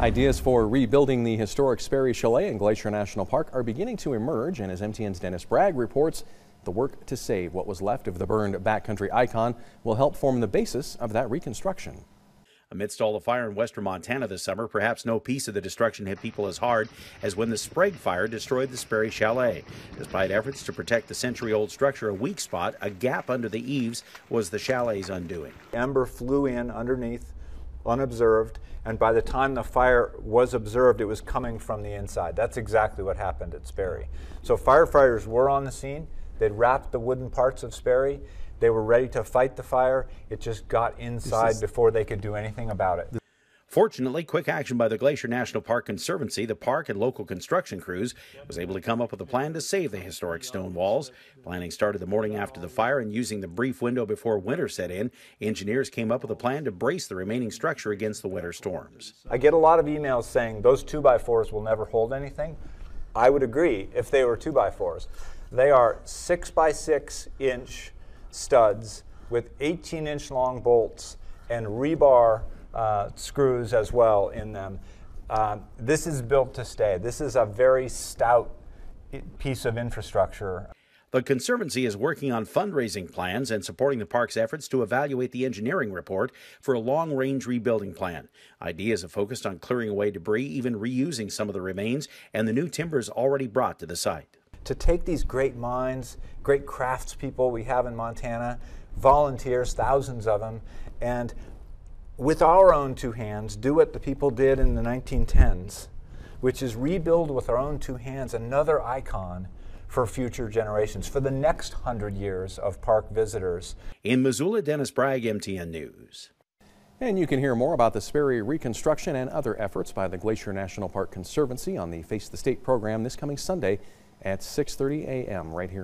Ideas for rebuilding the historic Sperry Chalet in Glacier National Park are beginning to emerge, and as MTN's Dennis Bragg reports, the work to save what was left of the burned backcountry icon will help form the basis of that reconstruction. Amidst all the fire in western Montana this summer, perhaps no piece of the destruction hit people as hard as when the Sprague Fire destroyed the Sperry Chalet. Despite efforts to protect the century-old structure, a weak spot, a gap under the eaves, was the chalet's undoing. Ember flew in underneath, unobserved, and by the time the fire was observed, it was coming from the inside. That's exactly what happened at Sperry. So firefighters were on the scene. They'd wrapped the wooden parts of Sperry. They were ready to fight the fire. It just got inside before they could do anything about it. Fortunately, quick action by the Glacier National Park Conservancy, the park, and local construction crews was able to come up with a plan to save the historic stone walls. Planning started the morning after the fire, and using the brief window before winter set in, engineers came up with a plan to brace the remaining structure against the winter storms. I get a lot of emails saying those 2x4s will never hold anything. I would agree if they were 2x4s. They are 6x6 inch studs with 18-inch long bolts and rebar screws as well in them. This is built to stay. This is a very stout piece of infrastructure. The Conservancy is working on fundraising plans and supporting the park's efforts to evaluate the engineering report for a long-range rebuilding plan. Ideas have focused on clearing away debris, even reusing some of the remains, and the new timber is already brought to the site. To take these great minds, great craftspeople we have in Montana, volunteers, thousands of them, and with our own two hands, do what the people did in the 1910s, which is rebuild with our own two hands another icon for future generations, for the next 100 years of park visitors. In Missoula, Dennis Bragg, MTN News. And you can hear more about the Sperry reconstruction and other efforts by the Glacier National Park Conservancy on the Face the State program this coming Sunday at 6:30 a.m. right here on